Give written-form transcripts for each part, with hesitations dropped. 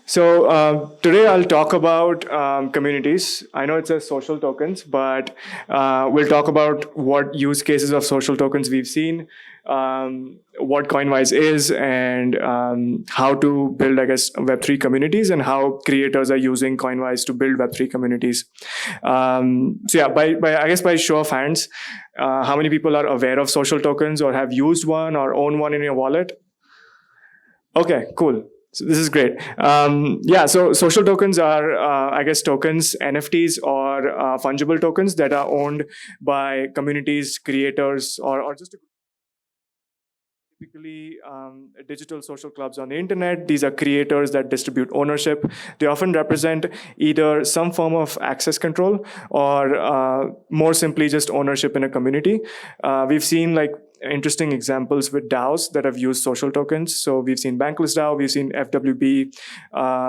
Today I'll talk about communities. I know it says social tokens, but we'll talk about what use cases of social tokens we've seen, what Coinvise is, and how to build, I guess, Web3 communities and how creators are using Coinvise to build Web3 communities. By show of hands, how many people are aware of social tokens or have used one or own one in your wallet? Okay, cool. So this is great. So social tokens are, I guess, tokens, NFTs, or fungible tokens that are owned by communities, creators, or just typically digital social clubs on the internet. These are creators that distribute ownership. They often represent either some form of access control or more simply just ownership in a community. We've seen interesting examples with DAOs that have used social tokens. So we've seen Bankless DAO, we've seen FWB,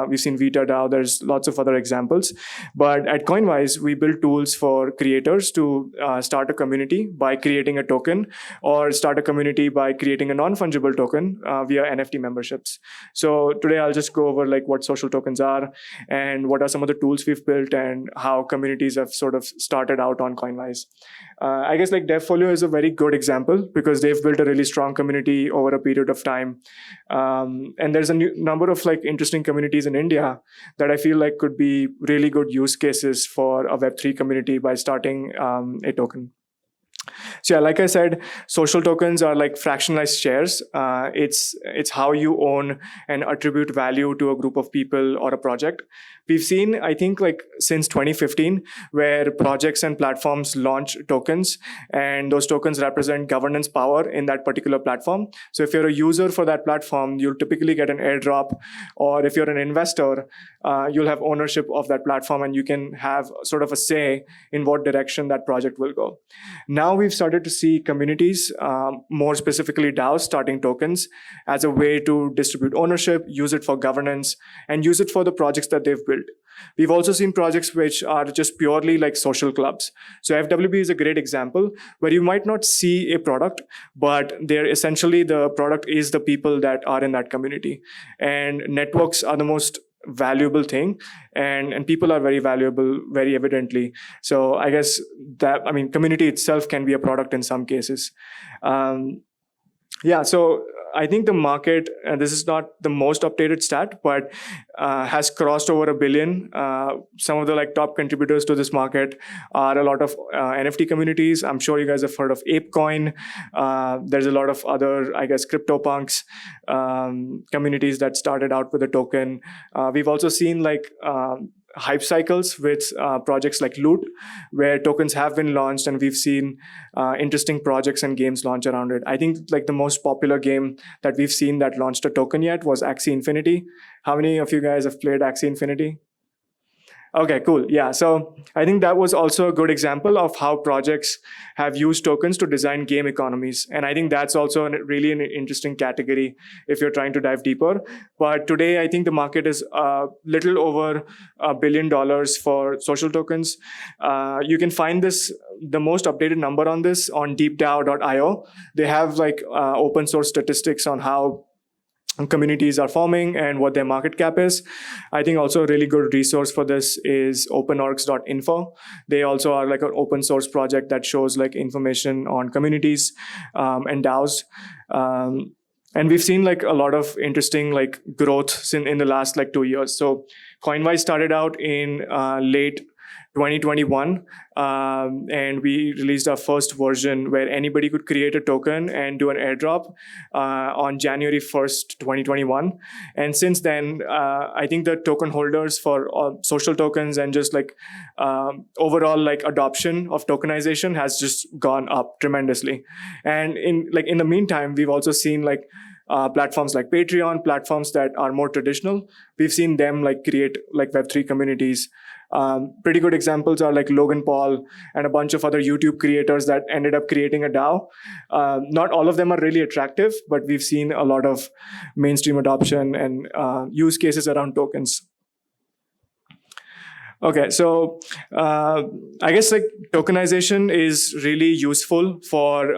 we've seen Vita DAO. There's lots of other examples. But at Coinvise, we build tools for creators to start a community by creating a token, or start a community by creating a non-fungible token via NFT memberships. So today I'll just go over what social tokens are and what are some of the tools we've built and how communities have sort of started out on Coinvise. I guess Devfolio is a very good example because they've built a really strong community over a period of time. And there's a number of interesting communities in India that I feel could be really good use cases for a Web3 community by starting a token. So yeah, like I said, social tokens are like fractionalized shares. It's how you own and attribute value to a group of people or a project. We've seen, I think, since 2015, where projects and platforms launch tokens, and those tokens represent governance power in that particular platform. So if you're a user for that platform, you'll typically get an airdrop, or if you're an investor, you'll have ownership of that platform, and you can have sort of a say in what direction that project will go. Now we've started to see communities, more specifically DAOs, starting tokens as a way to distribute ownership, use it for governance, and use it for the projects that they've built. We've also seen projects which are just purely like social clubs. So FWB is a great example where you might not see a product, but they're essentially, the product is the people that are in that community. And networks are the most valuable thing, and people are very valuable, very evidently. So I guess community itself can be a product in some cases. So I think the market, and this is not the most updated stat, but has crossed over 1 billion. Some of the top contributors to this market are a lot of NFT communities. I'm sure you guys have heard of ApeCoin. There's a lot of other, I guess, CryptoPunks communities that started out with a token. We've also seen hype cycles with projects like Loot, where tokens have been launched, and we've seen interesting projects and games launch around it. I think the most popular game that we've seen that launched a token yet was Axie Infinity. How many of you guys have played Axie Infinity? Okay, cool. Yeah, so I think that was also a good example of how projects have used tokens to design game economies. And I think that's also really an interesting category if you're trying to dive deeper. But today, I think the market is a little over $1 billion for social tokens. You can find the most updated number on this on deepdao.io. They have open source statistics on how communities are forming and what their market cap is. I think also a really good resource for this is openorgs.info. They also are an open source project that shows information on communities and DAOs. And we've seen a lot of interesting growth in the last 2 years. So Coinvise started out in late 2021, and we released our first version where anybody could create a token and do an airdrop on January 1st, 2021. And since then, I think the token holders for social tokens and just overall adoption of tokenization has just gone up tremendously. And in the meantime, we've also seen platforms like Patreon, platforms that are more traditional. We've seen them create Web3 communities. Pretty good examples are Logan Paul and a bunch of other YouTube creators that ended up creating a DAO. Not all of them are really attractive, but we've seen a lot of mainstream adoption and use cases around tokens. Okay, so I guess like tokenization is really useful for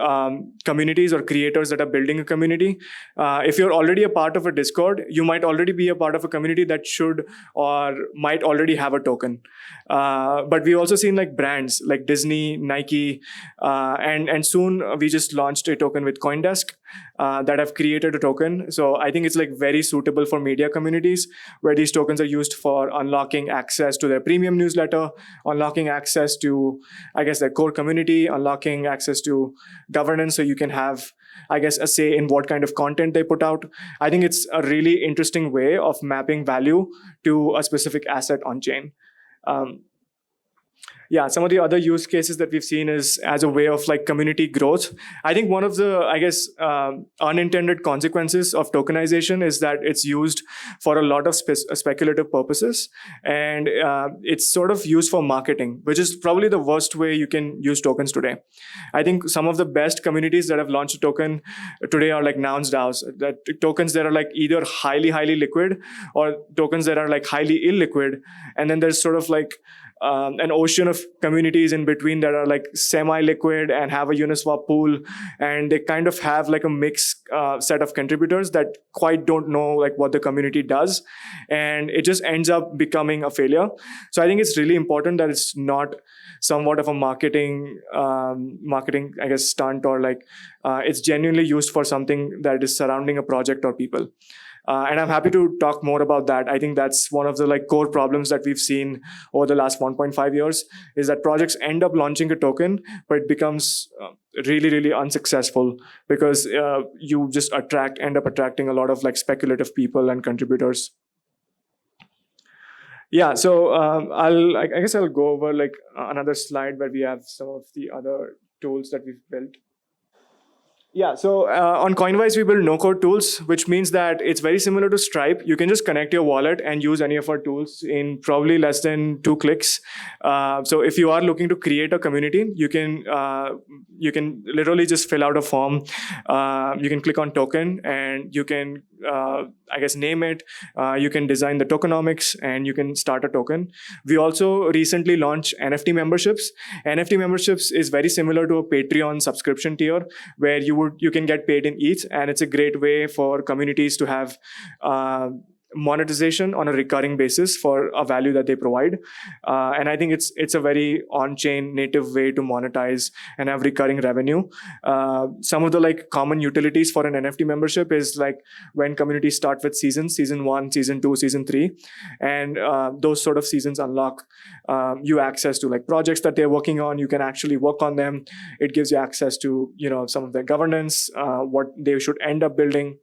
communities or creators that are building a community. If you're already a part of a Discord, you might already be a part of a community that should or might already have a token. But we've also seen like brands like Disney, Nike, and soon we just launched a token with CoinDesk that have created a token. So I think it's like very suitable for media communities where these tokens are used for unlocking access to their premium newsletter, unlocking access to, I guess, their core community, unlocking access to governance so you can have, I guess, a say in what kind of content they put out. I think it's a really interesting way of mapping value to a specific asset on chain. Um, yeah, some of the other use cases that we've seen is as a way of like community growth. I think one of the, I guess, unintended consequences of tokenization is that it's used for a lot of speculative purposes, and it's sort of used for marketing, which is probably the worst way you can use tokens today. I think some of the best communities that have launched a token today are like nouns DAOs, that tokens that are like either highly liquid or tokens that are like highly illiquid, and then there's sort of like an ocean of communities in between that are like semi-liquid and have a Uniswap pool, and they kind of have like a mixed set of contributors that quite don't know like what the community does, and it just ends up becoming a failure. So I think it's really important that it's not somewhat of a marketing I guess stunt, or like it's genuinely used for something that is surrounding a project or people. And I'm happy to talk more about that. I think that's one of the like core problems that we've seen over the last 1.5 years is that projects end up launching a token, but it becomes really unsuccessful because you just end up attracting a lot of like speculative people and contributors. Yeah, so I guess I'll go over like another slide where we have some of the other tools that we've built. Yeah, so on Coinvise, we build no-code tools, which means that it's very similar to Stripe. You can just connect your wallet and use any of our tools in probably less than 2 clicks. So if you are looking to create a community, you can literally just fill out a form. You can click on token, and you can, I guess, name it. You can design the tokenomics, and you can start a token. We also recently launched NFT memberships. NFT memberships is very similar to a Patreon subscription tier, where you can get paid in ETH, and it's a great way for communities to have monetization on a recurring basis for a value that they provide. And I think it's a very on-chain native way to monetize and have recurring revenue. Some of the like common utilities for an NFT membership is like when communities start with seasons, season 1, season 2, season 3, and those sort of seasons unlock you access to like projects that they're working on. You can actually work on them. It gives you access to, some of their governance, what they should end up building.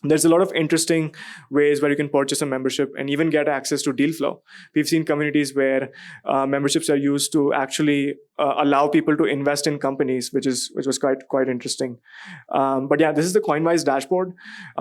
There's a lot of interesting ways where you can purchase a membership and even get access to deal flow. We've seen communities where memberships are used to actually allow people to invest in companies, which was quite interesting. But yeah, this is the Coinvise dashboard.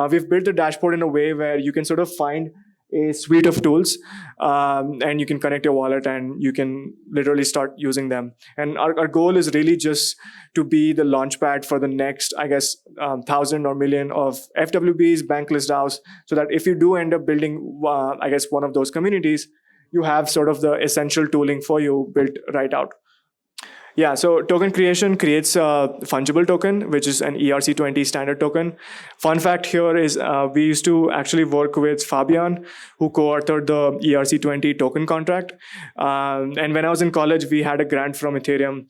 We've built the dashboard in a way where you can sort of find a suite of tools, and you can connect your wallet and you can literally start using them. And our goal is really just to be the launchpad for the next, I guess, 1,000 or million of FWBs, bankless DAOs, so that if you do end up building, I guess, one of those communities, you have sort of the essential tooling for you built right out. Yeah, so token creation creates a fungible token, which is an ERC20 standard token. Fun fact here is we used to actually work with Fabian, who co-authored the ERC20 token contract. And when I was in college, we had a grant from Ethereum,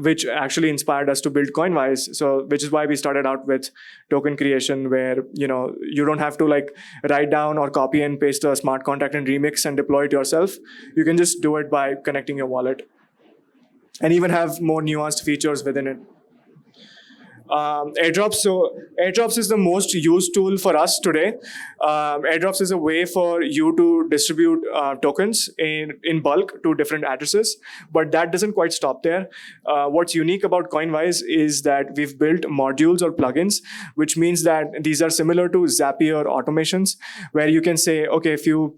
which actually inspired us to build Coinvise. So, which is why we started out with token creation, where you don't have to like write down or copy and paste a smart contract and remix and deploy it yourself. You can just do it by connecting your wallet, and even have more nuanced features within it. Airdrops. So airdrops is the most used tool for us today. Airdrops is a way for you to distribute tokens in bulk to different addresses, but that doesn't quite stop there. What's unique about Coinvise is that we've built modules or plugins, which means that these are similar to Zapier automations, where you can say, okay, if you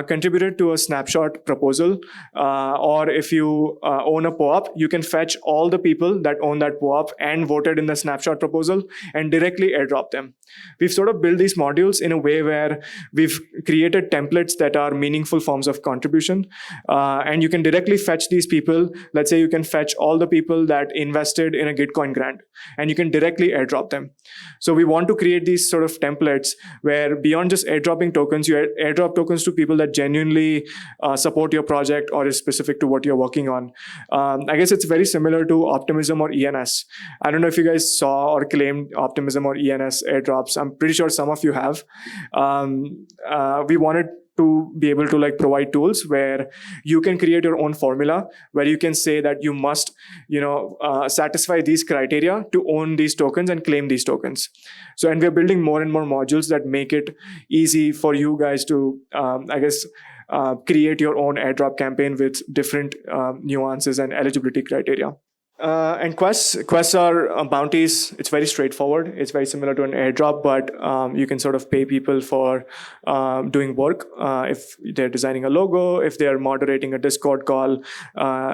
contributed to a snapshot proposal, or if you own a POAP, you can fetch all the people that own that POAP and voted in the snapshot proposal and directly airdrop them. We've sort of built these modules in a way where we've created templates that are meaningful forms of contribution. And you can directly fetch these people. Let's say you can fetch all the people that invested in a Gitcoin grant, and you can directly airdrop them. So we want to create these sort of templates where beyond just airdropping tokens, you airdrop tokens to people that genuinely support your project or is specific to what you're working on. I guess it's very similar to Optimism or ENS. I don't know if you guys saw or claimed Optimism or ENS airdrops. I'm pretty sure some of you have. We wanted to be able to like provide tools where you can create your own formula, where you can say that you must satisfy these criteria to own these tokens and claim these tokens. So, and we're building more and more modules that make it easy for you guys to create your own airdrop campaign with different nuances and eligibility criteria. And quests are bounties. It's very straightforward. It's very similar to an airdrop, but you can sort of pay people for doing work. If they're designing a logo, if they're moderating a Discord call,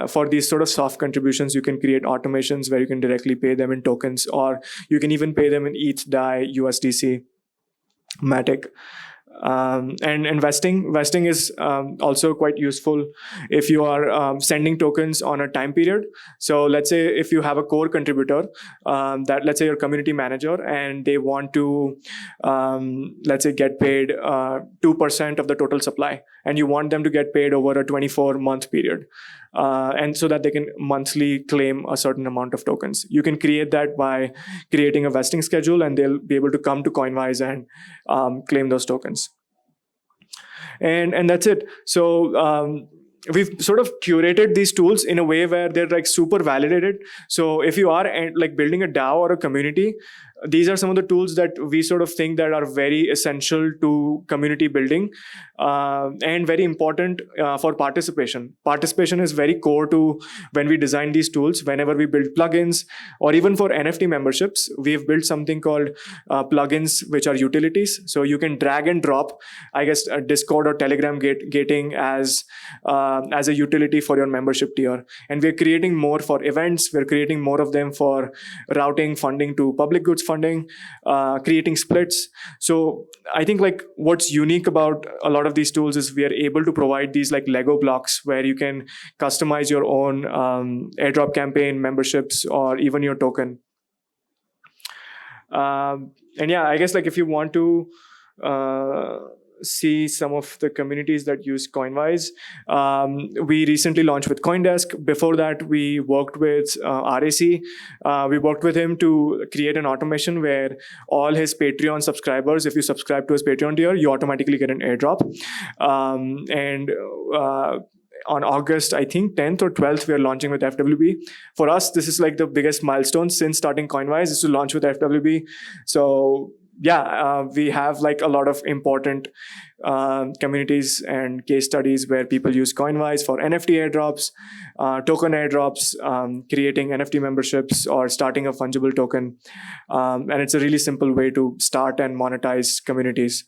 for these sort of soft contributions, you can create automations where you can directly pay them in tokens, or you can even pay them in ETH, DAI, USDC, Matic. And vesting is also quite useful if you are sending tokens on a time period. So let's say if you have a core contributor, that let's say your community manager, and they want to let's say get paid 2% of the total supply, and you want them to get paid over a 24-month period, and so that they can monthly claim a certain amount of tokens. You can create that by creating a vesting schedule, and they'll be able to come to Coinvise and claim those tokens. And that's it. So we've sort of curated these tools in a way where they're like super validated. So if you are like building a DAO or a community, these are some of the tools that we sort of think that are very essential to community building, and very important for participation. Participation is very core to when we design these tools. Whenever we build plugins, or even for NFT memberships, we've built something called plugins, which are utilities. So you can drag and drop, I guess, Discord or Telegram gating as a utility for your membership tier. And we're creating more for events. We're creating more of them for routing funding to public goods funding, creating splits. So I think like what's unique about a lot of these tools is we are able to provide these like Lego blocks where you can customize your own airdrop campaign, memberships, or even your token. And yeah, I guess like if you want to see some of the communities that use Coinvise, we recently launched with CoinDesk. Before that, we worked with RAC. We worked with him to create an automation where all his Patreon subscribers, if you subscribe to his Patreon tier, you automatically get an airdrop. On August, I think 10th or 12th, we are launching with FWB. For us, this is like the biggest milestone since starting Coinvise, is to launch with FWB. So yeah, we have like a lot of important communities and case studies where people use Coinvise for NFT airdrops, token airdrops, creating NFT memberships, or starting a fungible token. And it's a really simple way to start and monetize communities.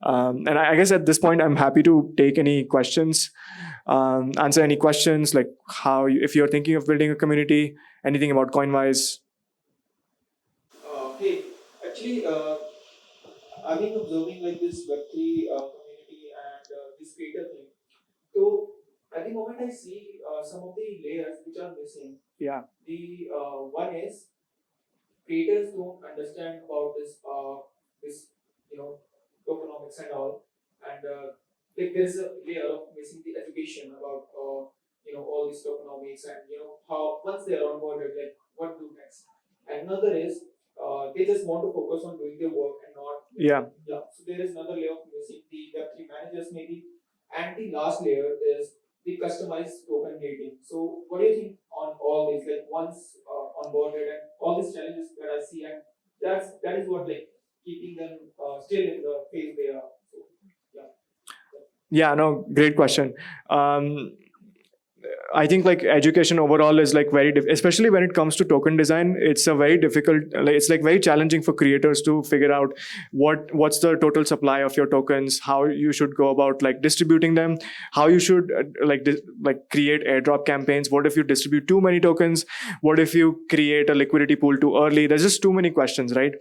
And I guess at this point, I'm happy to take any questions, answer any questions, like if you're thinking of building a community, anything about Coinvise. Hey, actually, I've been observing like this Web3 community and this creator thing. So at the moment, I see some of the layers which are missing. Yeah. The one is creators don't understand about this tokenomics and all, and like there's a layer of missing the education about all these tokenomics, and how once they are onboarded, like what to do next. And another is they just want to focus on doing their work and not. Yeah. So there is another layer of missing the Web3 managers maybe, and the last layer is the customized token gating. So what do you think on all these? Like once onboarded and all these challenges that I see, and that is what like keeping them still in the phase they are. So yeah. Yeah, no, great question. I think like education overall is like very, especially when it comes to token design, it's a very difficult, like, it's like very challenging for creators to figure out what's the total supply of your tokens, how you should go about like distributing them, how you should like create airdrop campaigns. What if you distribute too many tokens? What if you create a liquidity pool too early? There's just too many questions, right?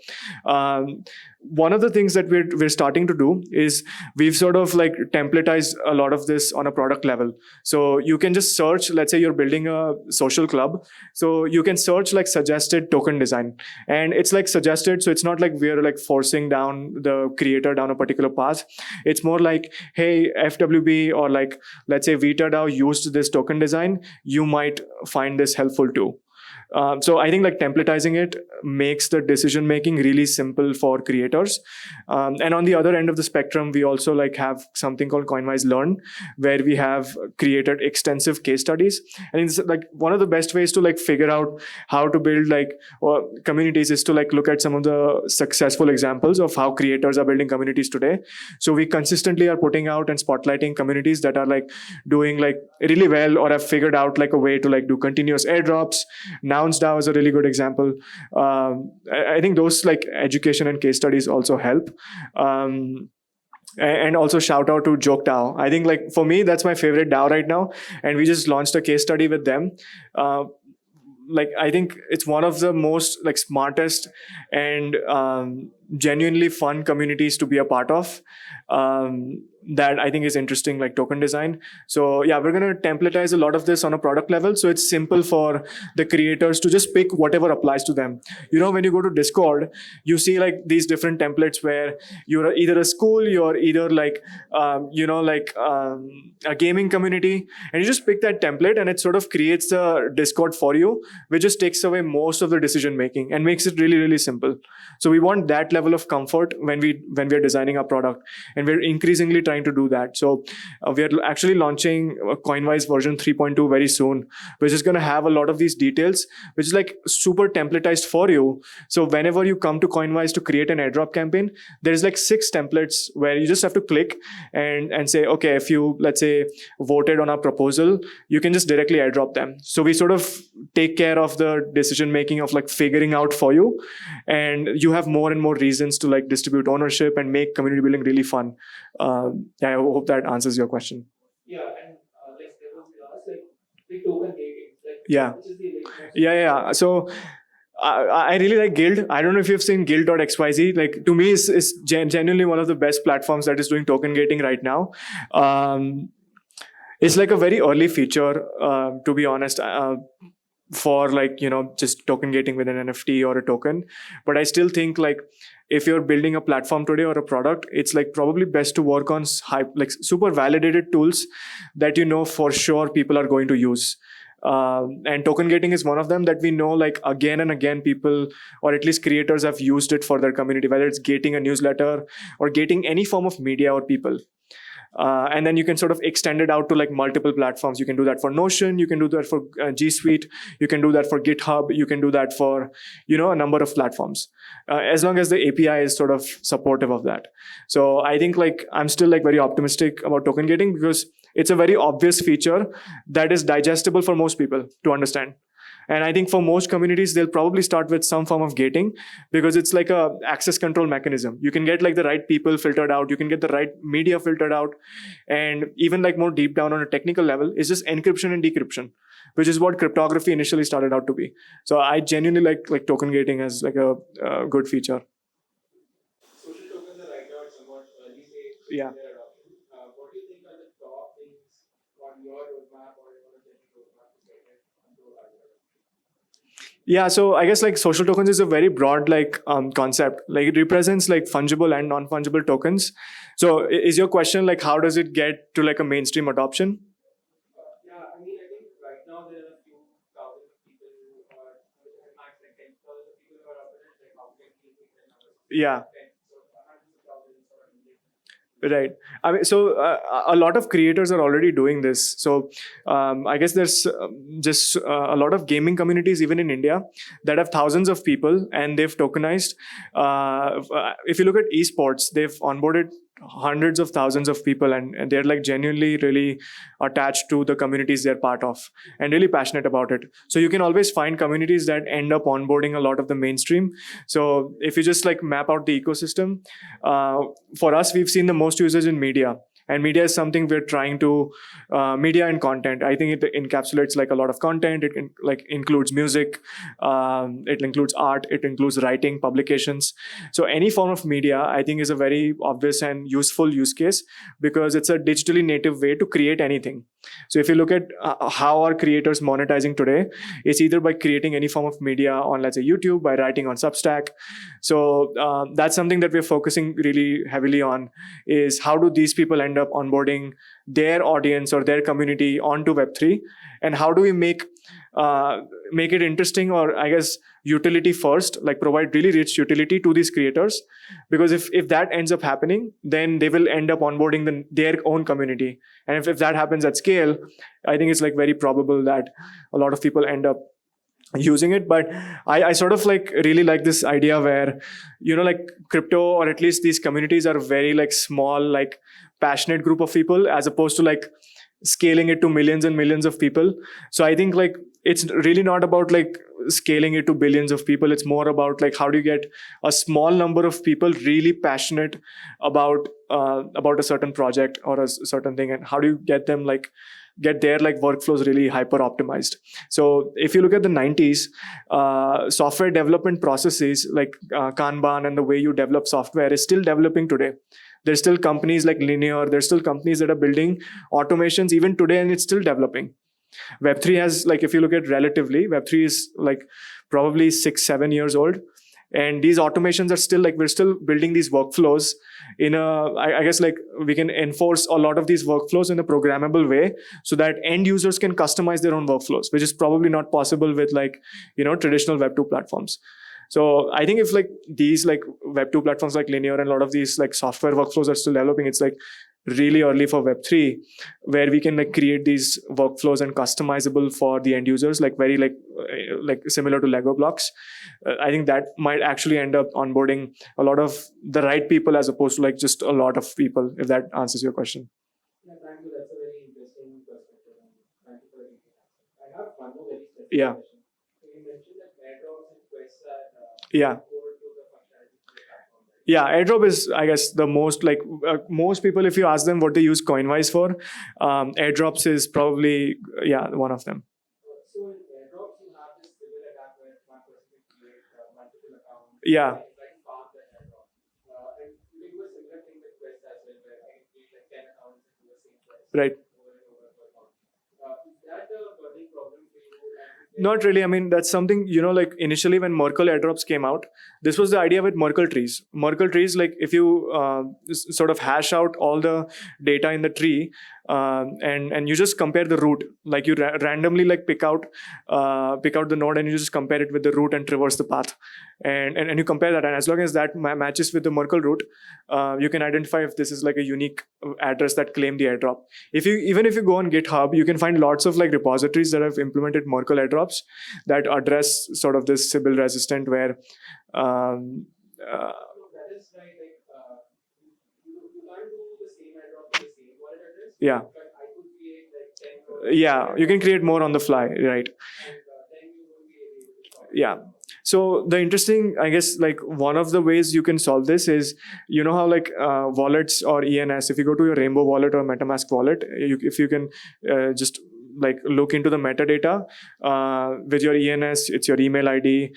One of the things that we're starting to do is we've sort of like templatized a lot of this on a product level. So you can just search, let's say you're building a social club, so you can search like suggested token design, and it's like suggested, so it's not like we're like forcing down the creator down a particular path. It's more like, hey, FWB, or like let's say VitaDAO used this token design, you might find this helpful too. So I think like templatizing it makes the decision making really simple for creators. And on the other end of the spectrum, we also like have something called Coinvise Learn, where we have created extensive case studies. And it's like one of the best ways to like figure out how to build like communities is to like look at some of the successful examples of how creators are building communities today. So we consistently are putting out and spotlighting communities that are like doing like really well, or have figured out like a way to like do continuous airdrops. Nouns DAO is a really good example. I think those like education and case studies also help. And also shout out to Joke DAO. I think like for me, that's my favorite DAO right now. And we just launched a case study with them. Like I think it's one of the most like smartest and genuinely fun communities to be a part of. That I think is interesting, like token design. So yeah, we're going to templatize a lot of this on a product level, so it's simple for the creators to just pick whatever applies to them. You know, when you go to Discord, you see like these different templates where you're either a school, you're either like a gaming community, and you just pick that template and it sort of creates a Discord for you, which just takes away most of the decision making and makes it really, really simple. So we want that level of comfort when we're designing our product, and we're increasingly trying to do that. So we are actually launching Coinvise version 3.2 very soon, which is going to have a lot of these details, which is like super templatized for you. So whenever you come to Coinvise to create an airdrop campaign, there's like 6 templates where you just have to click and say, okay, if you, let's say, voted on our proposal, you can just directly airdrop them. So we sort of take care of the decision making of like figuring out for you, and you have more and more reasons to like distribute ownership and make community building really fun. Yeah, I hope that answers your question. Yeah, and like there was the last like the token gating, like Yeah. which is the like, Yeah. So I really like Guild. I don't know if you've seen Guild.xyz. Like to me, it's genuinely one of the best platforms that is doing token gating right now. It's like a very early feature, to be honest. For like, you know, just token gating with an NFT or a token. But I still think like if you're building a platform today or a product, it's like probably best to work on like super validated tools that you know for sure people are going to use. And token gating is one of them that we know like again and again people, or at least creators, have used it for their community, whether it's gating a newsletter or gating any form of media or people. And then you can sort of extend it out to like multiple platforms. You can do that for Notion, you can do that for G Suite, you can do that for GitHub, you can do that for, you know, a number of platforms, as long as the API is sort of supportive of that. So I think like I'm still like very optimistic about token gating because it's a very obvious feature that is digestible for most people to understand. And I think for most communities, they'll probably start with some form of gating because it's like a access control mechanism. You can get like the right people filtered out. You can get the right media filtered out. And even like more deep down on a technical level is just encryption and decryption, which is what cryptography initially started out to be. So I genuinely like token gating as like a good feature. social tokens are right now at somewhat early stage. Yeah. They're adopting. What do you think are the top things on your roadmap or your journey roadmap to get it onto our adoption? Yeah, so I guess like social tokens is a very broad like concept. Like it represents like fungible and non-fungible tokens. So is your question like how does it get to like a mainstream adoption? Yeah, I mean, I think right now there are a few thousand people who are max like 10,000 people who are adopted. Like how can we make the numbers? Yeah. 10, so hundreds of thousands or a million. Right. I mean, so a lot of creators are already doing this. So I guess there's just a lot of gaming communities, even in India, that have thousands of people and they've tokenized. If you look at esports, they've onboarded hundreds of thousands of people, and they're like genuinely really attached to the communities they're part of and really passionate about it. So you can always find communities that end up onboarding a lot of the mainstream. So if you just like map out the ecosystem, for us, we've seen the most users in media. And media is something we're trying to media and content. I think it encapsulates like a lot of content. It like includes music, it includes art, it includes writing, publications. So any form of media, I think, is a very obvious and useful use case, because it's a digitally native way to create anything. So if you look at how are creators monetizing today, it's either by creating any form of media on, let's say, YouTube, by writing on Substack. So that's something that we're focusing really heavily on, is how do these people end up onboarding their audience or their community onto Web3, and how do we make it interesting, or I guess utility first, like provide really rich utility to these creators, because if that ends up happening, then they will end up onboarding their own community. And if that happens at scale, I think it's like very probable that a lot of people end up using it. But I sort of like really like this idea where, like crypto, or at least these communities, are very like small, like passionate group of people, as opposed to like scaling it to millions and millions of people. So I think like it's really not about like scaling it to billions of people. It's more about like how do you get a small number of people really passionate about a certain project or a certain thing, and how do you get them like get their like workflows really hyper optimized. So if you look at the 90s, software development processes like Kanban and the way you develop software is still developing today. There's still companies like Linear, there's still companies that are building automations even today, and it's still developing. Web3 has, like, if you look at relatively, Web3 is like probably 6-7 years old. And these automations are still like, we're still building these workflows in I guess like we can enforce a lot of these workflows in a programmable way, so that end users can customize their own workflows, which is probably not possible with like, traditional Web2 platforms. So I think if like these like Web2 platforms like Linear and a lot of these like software workflows are still developing, it's like really early for Web3, where we can like create these workflows and customizable for the end users, like very like similar to Lego blocks. I think that might actually end up onboarding a lot of the right people, as opposed to like just a lot of people, if that answers your question. Yeah, thank you. That's a very interesting perspective. And thank you for the detailed answer. I have one more very specific Yeah. question. So you mentioned that airdrops and quests are Yeah. core to the functionality of the platform, right? Yeah, airdrop is, I guess, the most like most people, if you ask them what they use Coinvise for, airdrops is probably one of them. So in airdrops, you have this similar app where one person can create multiple accounts. Yeah. And like farm the airdrop. And you can do a similar thing with quests as well, where I can create like 10 accounts and do the same quest. Right. Over and over per account. Is that a burning problem for you? Not really. I mean, that's something, like initially when Merkle airdrops came out, this was the idea with Merkle trees. Merkle trees, like if you sort of hash out all the data in the tree, and you just compare the root, like you randomly like pick out the node, and you just compare it with the root and traverse the path, and you compare that, and as long as that matches with the Merkle root, you can identify if this is like a unique address that claim the airdrop. Even if you go on GitHub, you can find lots of like repositories that have implemented Merkle airdrops that address sort of this Sybil resistant, where That is right. Like, you can't do the same airdrop with the same wallet address. Yeah. But I could create like 10. Yeah, you can create more on the fly, right? And then you will be able to solve it. Yeah. So the interesting, I guess, like one of the ways you can solve this is, how like wallets or ENS, if you go to your Rainbow wallet or MetaMask wallet, if you can just like look into the metadata with your ENS, it's your email ID,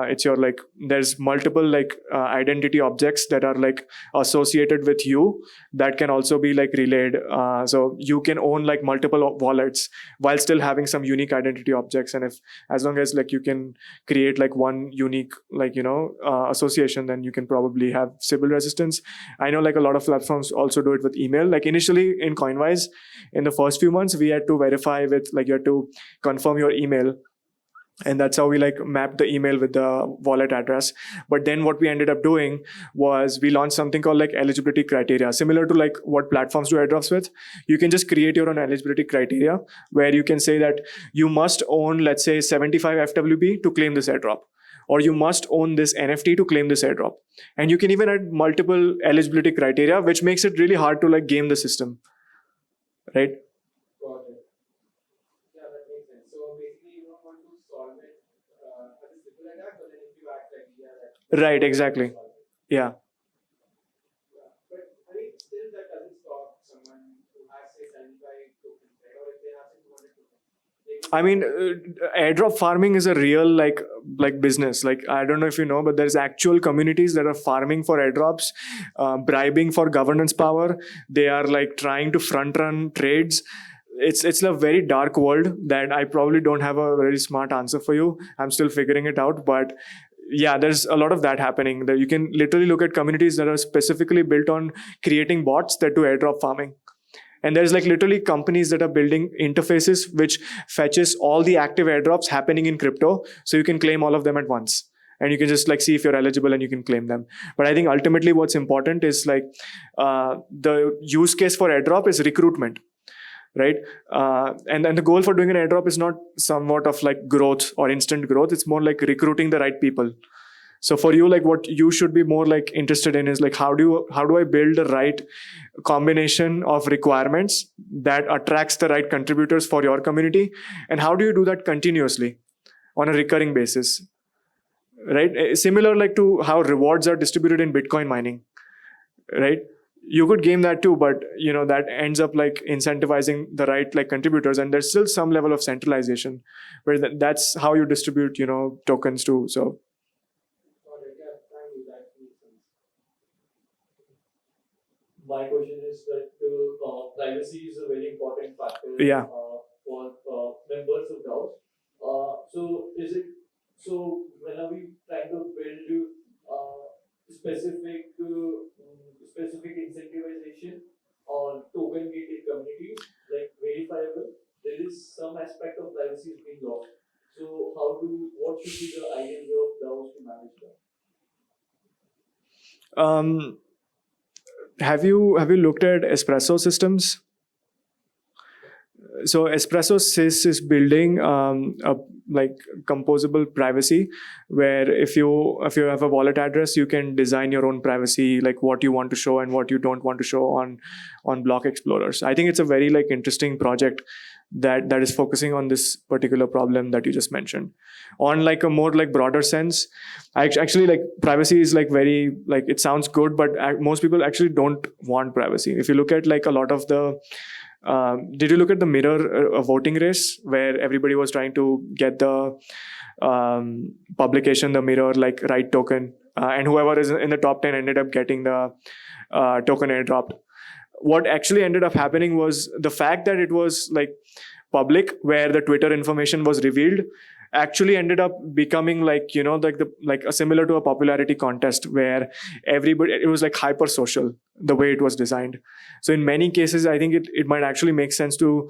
it's your like, there's multiple like identity objects that are like associated with you that can also be like relayed. So you can own like multiple wallets while still having some unique identity objects. And as long as like you can create like one unique like association, then you can probably have Sybil resistance. I know like a lot of platforms also do it with email. Like initially in Coinvise, in the first few months, we had to verify with like, you had to confirm your email, and that's how we like mapped the email with the wallet address. But then what we ended up doing was we launched something called like eligibility criteria, similar to like what platforms do airdrops with. You can just create your own eligibility criteria, where you can say that you must own, let's say, 75 FWB to claim this airdrop, or you must own this NFT to claim this airdrop. And you can even add multiple eligibility criteria, which makes it really hard to like game the system, right? Got it. Yeah, that makes sense. So basically, you don't want to solve it as a simple like that, but then if you act like Right, exactly. Yeah. Yeah. But I mean, still that doesn't stop someone who has say 75 tokens, right? Or if they have say 200 tokens. I mean, airdrop farming is a real like business. Like, I don't know if you know, but there's actual communities that are farming for airdrops, bribing for governance power. They are like trying to front run trades. It's a very dark world that I probably don't have a very smart answer for you. I'm still figuring it out, but yeah, there's a lot of that happening. That you can literally look at communities that are specifically built on creating bots that do airdrop farming. And there's like literally companies that are building interfaces which fetches all the active airdrops happening in crypto, so you can claim all of them at once, and you can just like see if you're eligible and you can claim them. But I think ultimately what's important is like the use case for airdrop is recruitment, right? And the goal for doing an airdrop is not somewhat of like growth or instant growth. It's more like recruiting the right people. So for you, like what you should be more like interested in is like how do I build the right combination of requirements that attracts the right contributors for your community, and how do you do that continuously on a recurring basis, right? Similar like to how rewards are distributed in Bitcoin mining, right? You could game that too, but you know that ends up like incentivizing the right like contributors, and there's still some level of centralization where that's how you distribute, you know, tokens too. So my question is that privacy is a very important factor yeah. for members of DAOs. So is it so when are we trying to build specific specific incentivization on token gated communities like verifiable? There is some aspect of privacy is being lost. So what should be the ideal way of DAOs to manage that? Have you looked at espresso systems? So espresso sys is building a like composable privacy, where if you have a wallet address, you can design your own privacy, like what you want to show and what you don't want to show on block explorers. I think it's a very like interesting project that is focusing on this particular problem that you just mentioned. On like a more like broader sense, actually like privacy is like very like it sounds good, but most people actually don't want privacy. If you look at like a lot of the did you look at the mirror voting race where everybody was trying to get the publication, the mirror like right token, and whoever is in the top 10 ended up getting the token airdropped? What actually ended up happening was the fact that it was like public, where the Twitter information was revealed, actually ended up becoming like, you know, like a similar to a popularity contest where everybody, it was like hyper social the way it was designed. So in many cases, I think it might actually make sense to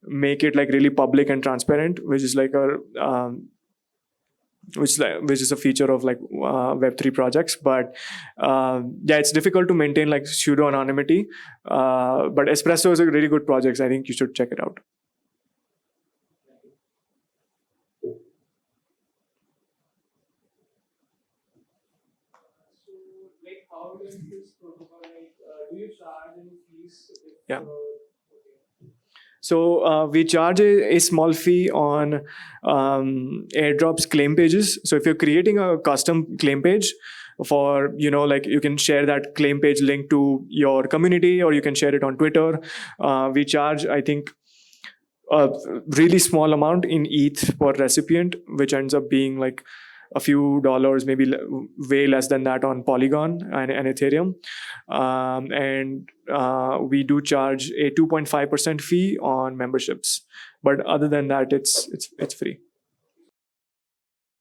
make it like really public and transparent, which is like a which is a feature of like Web3 projects. But yeah, it's difficult to maintain like pseudo anonymity. But Espresso is a really good project. I think you should check it out. Like how does this protocol do you charge any fees? Yeah. So we charge a small fee on airdrops claim pages. So if you're creating a custom claim page for, you know, like you can share that claim page link to your community, or you can share it on Twitter. We charge, I think, a really small amount in ETH per recipient, which ends up being like a few dollars, maybe way less than that on Polygon and Ethereum. And we do charge a 2.5% fee on memberships. But other than that, it's free.